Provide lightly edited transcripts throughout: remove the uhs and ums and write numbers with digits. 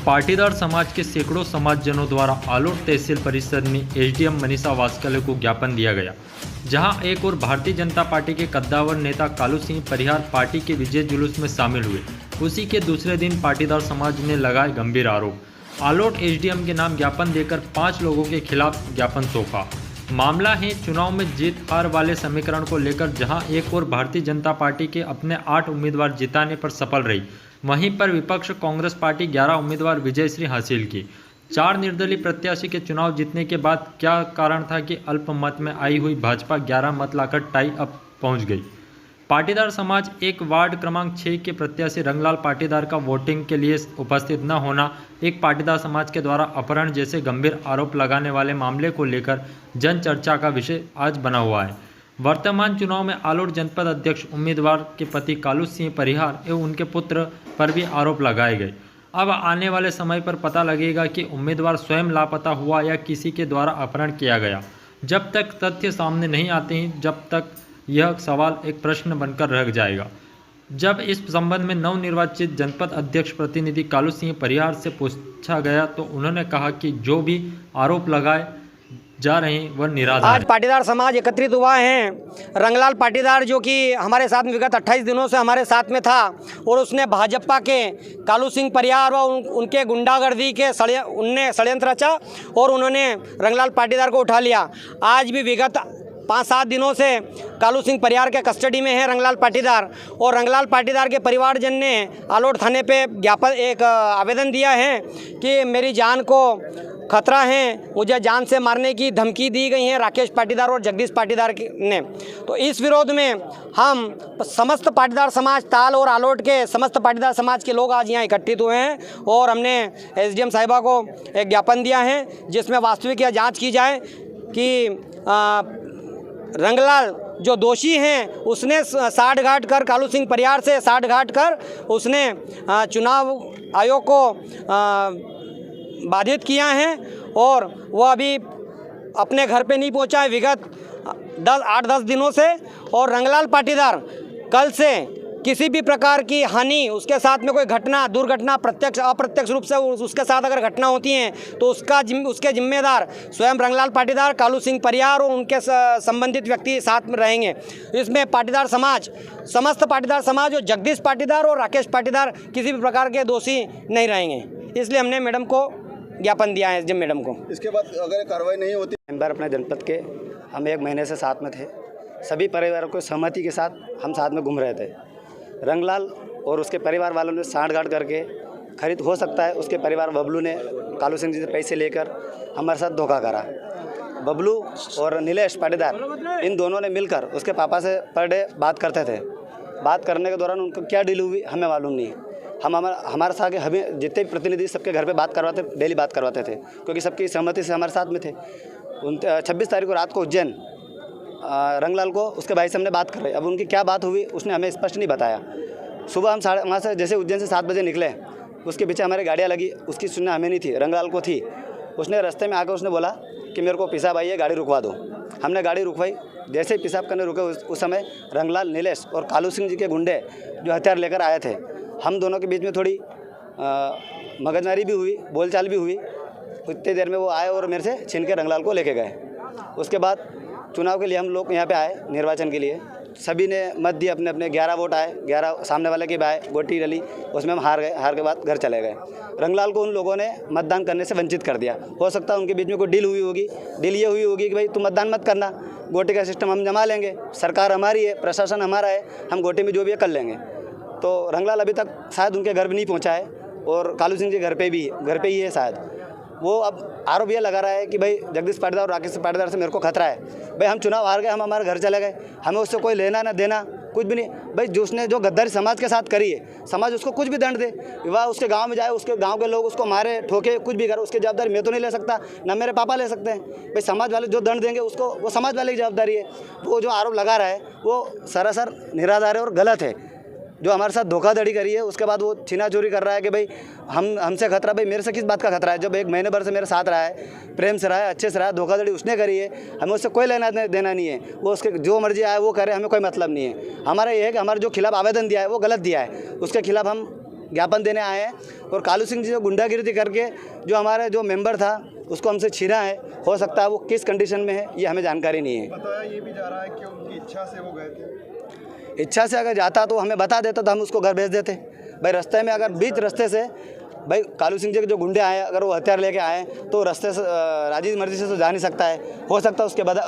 पाटीदार समाज के सैकड़ों समाजजनों द्वारा आलोट तहसील परिषद में एसडीएम मनीषा वास्कले को ज्ञापन दिया गया, जहां एक और भारतीय जनता पार्टी के कद्दावर नेता कालू सिंह परिहार पार्टी के विजय जुलूस में शामिल हुए। उसी के दूसरे दिन पाटीदार समाज ने लगाए गंभीर आरोप। आलोट एसडीएम के नाम ज्ञापन देकर 5 लोगों के खिलाफ ज्ञापन सौंपा। मामला है चुनाव में जीत हार वाले समीकरण को लेकर, जहां एक और भारतीय जनता पार्टी के अपने 8 उम्मीदवार जिताने पर सफल रही, वहीं पर विपक्ष कांग्रेस पार्टी 11 उम्मीदवार विजयश्री हासिल की। 4 निर्दलीय प्रत्याशी के चुनाव जीतने के बाद क्या कारण था कि अल्पमत में आई हुई भाजपा 11 मत लाकर टाई अप पहुंच गई। पाटीदार समाज एक वार्ड क्रमांक 6 के प्रत्याशी रंगलाल पाटीदार का वोटिंग के लिए उपस्थित न होना, एक पाटीदार समाज के द्वारा अपहरण जैसे गंभीर आरोप लगाने वाले मामले को लेकर जन चर्चा का विषय आज बना हुआ है। वर्तमान चुनाव में आलोट जनपद अध्यक्ष उम्मीदवार के पति कालू सिंह परिहार एवं उनके पुत्र पर भी आरोप लगाए गए। अब आने वाले समय पर पता लगेगा कि उम्मीदवार स्वयं लापता हुआ या किसी के द्वारा अपहरण किया गया। जब तक तथ्य सामने नहीं आते हैं, जब तक यह सवाल एक प्रश्न बनकर रह जाएगा। जब इस संबंध में नवनिर्वाचित जनपद अध्यक्ष प्रतिनिधि कालू सिंह परिहार से पूछा गया तो उन्होंने कहा कि जो भी आरोप लगाए जा रहे हैं वह निराधार है। आज पाटीदार समाज एकत्रित हुआ है। रंगलाल पाटीदार जो कि हमारे साथ में विगत 28 दिनों से हमारे साथ में था और उसने भाजपा के कालू सिंह परिहार व उनके गुंडागर्दी के उनने षड्यंत्र रचा और उन्होंने रंगलाल पाटीदार को उठा लिया। आज भी विगत 5-7 दिनों से कालू सिंह परिहार के कस्टडी में है रंगलाल पाटीदार, और रंगलाल पाटीदार के परिवारजन ने आलोट थाने पे एक आवेदन दिया है कि मेरी जान को खतरा है, मुझे जान से मारने की धमकी दी गई है राकेश पाटीदार और जगदीश पाटीदार ने। तो इस विरोध में हम समस्त पाटीदार समाज ताल और आलोट के समस्त पाटीदार समाज के लोग आज यहाँ इकट्ठित हुए हैं और हमने एसडीएम साहिबा को एक ज्ञापन दिया है जिसमें वास्तविक यह जाँच की जाए कि रंगलाल जो दोषी हैं उसने साठगांठ कर कालू सिंह परिहार से साठगांठ कर उसने चुनाव आयोग को बाधित किया है और वह अभी अपने घर पे नहीं पहुंचा है विगत 8-10 दिनों से। और रंगलाल पाटीदार कल से किसी भी प्रकार की हानि, उसके साथ में कोई घटना दुर्घटना प्रत्यक्ष अप्रत्यक्ष रूप से उसके साथ अगर घटना होती हैं तो उसके जिम्मेदार स्वयं रंगलाल पाटीदार, कालू सिंह परिहार और उनके संबंधित व्यक्ति साथ में रहेंगे। इसमें पाटीदार समाज, समस्त पाटीदार समाज और जगदीश पाटीदार और राकेश पाटीदार किसी भी प्रकार के दोषी नहीं रहेंगे। इसलिए हमने मैडम को ज्ञापन दिया है एसडीएम मैडम को। इसके बाद अगर कार्रवाई नहीं होती, मेंबर अपने जनपद के हम 1 महीने से साथ में थे। सभी परिवारों को सहमति के साथ हम साथ में घूम रहे थे। रंगलाल और उसके परिवार वालों ने साठगांठ करके खरीद, हो सकता है उसके परिवार बबलू ने कालू सिंह जी से पैसे लेकर हमारे साथ धोखा करा। बबलू और नीलेश पाटीदार इन दोनों ने मिलकर उसके पापा से पर डे बात करते थे। बात करने के दौरान उनको क्या डील हुई हमें मालूम नहीं है। हमारे साथ हमें जितने भी प्रतिनिधि सबके घर पे बात करवाते, डेली बात करवाते थे क्योंकि सबकी सहमति से हमारे साथ में थे। 26 तारीख को रात को उज्जैन रंगलाल को उसके भाई से हमने बात कर रहे। अब उनकी क्या बात हुई उसने हमें स्पष्ट नहीं बताया। सुबह हम वहाँ से जैसे उज्जैन से 7 बजे निकले, उसके पीछे हमारी गाड़ियाँ लगी। उसकी सूचना हमें नहीं थी, रंगलाल को थी। उसने रास्ते में आकर उसने बोला कि मेरे को पेशाब आई है, गाड़ी रुकवा दो। हमने गाड़ी रुकवाई। जैसे ही पेशाब करने रुके उस समय रंगलाल, नीलेश और कालू सिंह जी के गुंडे जो हथियार लेकर आए थे, हम दोनों के बीच में थोड़ी मगजमारी भी हुई, बोलचाल भी हुई। उतनी देर में वो आए और मेरे से छीन के रंगलाल को लेके गए। उसके बाद चुनाव के लिए हम लोग यहाँ पे आए, निर्वाचन के लिए। सभी ने मत दिए, अपने अपने 11 वोट आए, 11 सामने वाले के भी आए, गोटी डली, उसमें हम हार गए। हार के बाद घर चले गए। रंगलाल को उन लोगों ने मतदान करने से वंचित कर दिया। हो सकता है उनके बीच में कोई डील हुई होगी। डील ये हुई होगी कि भाई तुम मतदान मत करना, गोटी का सिस्टम हम जमा लेंगे, सरकार हमारी है, प्रशासन हमारा है, हम गोटी में जो भी है कर लेंगे। तो रंगलाल अभी तक शायद उनके घर भी नहीं पहुँचा है और कालू सिंह जी घर पे ही है शायद। वो अब आरोप ये लगा रहा है कि भाई जगदीश पाटीदार और राकेश पाटीदार से मेरे को खतरा है। भाई हम चुनाव हार गए, हम हमारे घर चले गए, हमें उससे कोई लेना ना देना कुछ भी नहीं। भाई जो उसने जो गद्दारी समाज के साथ करी है, समाज उसको कुछ भी दंड दे। वह उसके गांव में जाए, उसके गांव के लोग उसको मारे ठोके, कुछ भी करे, उसकी जवाबदारी मैं तो नहीं ले सकता, ना मेरे पापा ले सकते हैं। भाई समाज वाले जो दंड देंगे उसको, वो समाज वाले की जवाबदारी है। वो जो आरोप लगा रहा है वो सरासर निराधार है और गलत है। जो हमारे साथ धोखाधड़ी करी है, उसके बाद वो छीना चोरी कर रहा है कि भाई हमसे खतरा। भाई मेरे से किस बात का खतरा है? जब 1 महीने भर से मेरे साथ रहा है, प्रेम से रहा है, अच्छे से रहा है, धोखाधड़ी उसने करी है, हमें उससे कोई लेना देना नहीं है। वो उसके जो मर्जी आए वो करे, हमें कोई मतलब नहीं है। हमारा ये है कि हमारे जो खिलाफ आवेदन दिया है वो गलत दिया है, उसके खिलाफ हम ज्ञापन देने आए हैं। और कालू सिंह जी जो गुंडागिरी करके जो हमारा जो मेंबर था उसको हमसे छीना है, हो सकता है वो किस कंडीशन में है ये हमें जानकारी नहीं है। बताया ये भी जा रहा है कि उनकी इच्छा से वो गए थे। इच्छा से अगर जाता तो हमें बता देता तो हम उसको घर भेज देते। भाई रास्ते में अगर बीच रास्ते से भाई कालू सिंह जी के जो गुंडे आए अगर वो हथियार लेके आए तो रास्ते से राजी मर्जी से तो जा नहीं सकता है। हो सकता है उसके बाद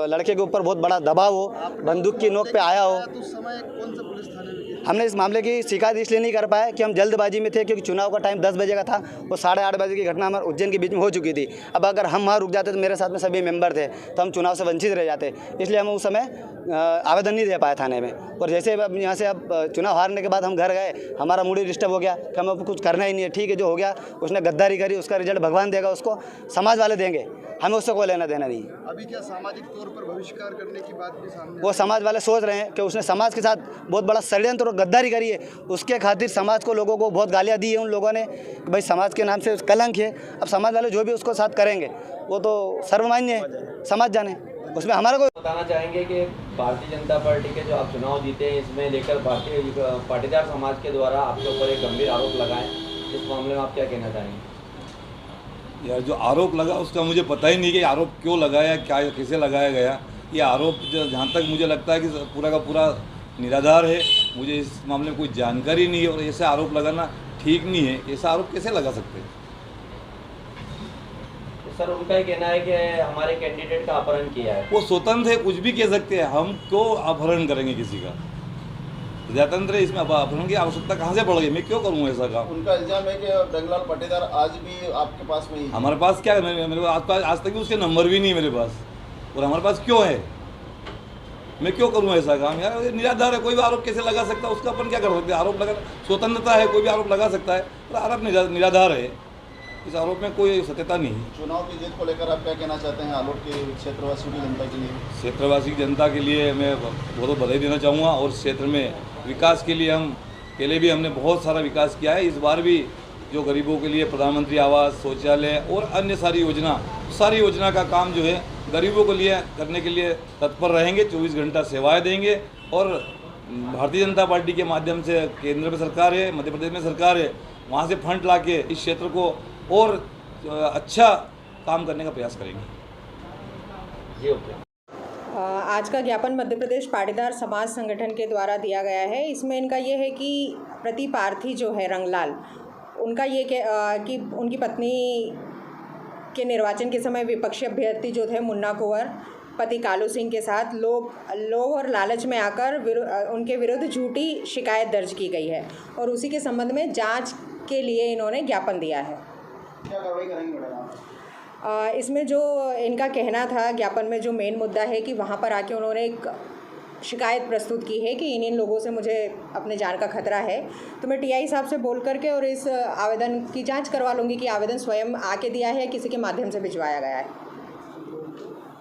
लड़के के ऊपर बहुत बड़ा दबाव हो, बंदूक की नोक पे आया हो। तो उस समय कौन सा पुलिस थाने में गए? हमने इस मामले की शिकायत इसलिए नहीं कर पाए कि हम जल्दबाजी में थे, क्योंकि चुनाव का टाइम 10 बजे का था और 8:30 बजे की घटना हमारे उज्जैन के बीच में हो चुकी थी। अब अगर हम वहाँ रुक जाते तो मेरे साथ में सभी मेंबर थे तो हम चुनाव से वंचित रह जाते, इसलिए हम उस समय आवेदन नहीं दे पाए थाने में। और जैसे अब यहाँ से अब चुनाव हारने के बाद हम घर गए, हमारा मूड ही डिस्टर्ब हो गया कि हम अब कुछ करना ही नहीं है। ठीक है, जो हो गया उसने गद्दारी करी, उसका रिजल्ट भगवान देगा, उसको समाज वाले देंगे, हमें उससे कोई लेना देना नहीं। अभी क्या सामाजिक तौर पर बहिष्कार करने की बात भी सामने? वो समाज वाले सोच रहे हैं कि उसने समाज के साथ बहुत बड़ा षड्यंत्र और गद्दारी करी है, उसके खातिर समाज को लोगों को बहुत गालियाँ दी है उन लोगों ने कि भाई समाज के नाम से कलंक है। अब समाज वाले जो भी उसको साथ करेंगे वो तो सर्वमान्य है, समाज जाने, उसमें हमारा कोई। बताना चाहेंगे कि भारतीय जनता पार्टी के जो आप चुनाव जीते हैं इसमें लेकर भारतीय पाटीदार समाज के द्वारा आपके ऊपर एक गंभीर आरोप लगाए, इस मामले में आप क्या कहना चाहेंगे? यार जो आरोप लगा उसका मुझे पता ही नहीं कि आरोप क्यों लगाया, क्या कैसे लगाया गया। ये आरोप जहाँ तक मुझे लगता है कि पूरा का पूरा निराधार है। मुझे इस मामले में कोई जानकारी नहीं है और ऐसे आरोप लगाना ठीक नहीं है। ऐसा आरोप कैसे लगा सकते हैं? सर उनका ये कहना है कि हमारे कैंडिडेट का अपहरण किया है। वो स्वतंत्र है, कुछ भी कह सकते हैं। हम क्यों अपहरण करेंगे किसी का? प्रजातंत्र है, इसमें अपहरण की आवश्यकता कहाँ से पड़ गई? मैं क्यों करूँ ऐसा काम? उनका इल्जाम है कि रंगलाल पाटीदार आज भी आपके पास में ही है। हमारे पास क्या है? मेरे पास आज तक भी उसके नंबर भी नहीं है मेरे पास। और हमारे पास क्यों है? मैं क्यों करूँ ऐसा काम? यार ये निराधार है, कोई भी आरोप कैसे लगा सकता है? उसका अपन क्या कर सकते हैं? आरोप लगा, स्वतंत्रता है, कोई भी आरोप लगा सकता है, पर आरोप निराधार है। इस आरोप में कोई सत्यता नहीं है। चुनाव की जीत को लेकर आप क्या कहना चाहते हैं आलोट के क्षेत्रवासियों की जनता के लिए? क्षेत्रवासी की जनता के लिए मैं बहुत बधाई देना चाहूँगा। और क्षेत्र में विकास के लिए हम पहले भी हमने बहुत सारा विकास किया है। इस बार भी जो गरीबों के लिए प्रधानमंत्री आवास, शौचालय और अन्य सारी योजना का काम जो है गरीबों के लिए करने के लिए तत्पर रहेंगे। 24 घंटा सेवाएं देंगे। और भारतीय जनता पार्टी के माध्यम से केंद्र में सरकार है, मध्य प्रदेश में सरकार है, वहाँ से फंड ला के इस क्षेत्र को और अच्छा काम करने का प्रयास करेंगे। जी ओके। आज का ज्ञापन मध्य प्रदेश पाटीदार समाज संगठन के द्वारा दिया गया है। इसमें इनका ये है कि प्रतिपार्थी जो है रंगलाल, उनका ये कि उनकी पत्नी के निर्वाचन के समय विपक्षी अभ्यर्थी जो थे मुन्ना कुंवर पति कालू सिंह के साथ लोभ और लालच में आकर उनके विरुद्ध झूठी शिकायत दर्ज की गई है और उसी के संबंध में जांच के लिए इन्होंने ज्ञापन दिया है। क्या कार्रवाई करेंगे मैडम? इसमें जो इनका कहना था ज्ञापन में जो मेन मुद्दा है कि वहाँ पर आके उन्होंने एक शिकायत प्रस्तुत की है कि इन लोगों से मुझे अपने जान का खतरा है। तो मैं टीआई साहब से बोल करके और इस आवेदन की जांच करवा लूँगी कि आवेदन स्वयं आके दिया है या किसी के माध्यम से भिजवाया गया है।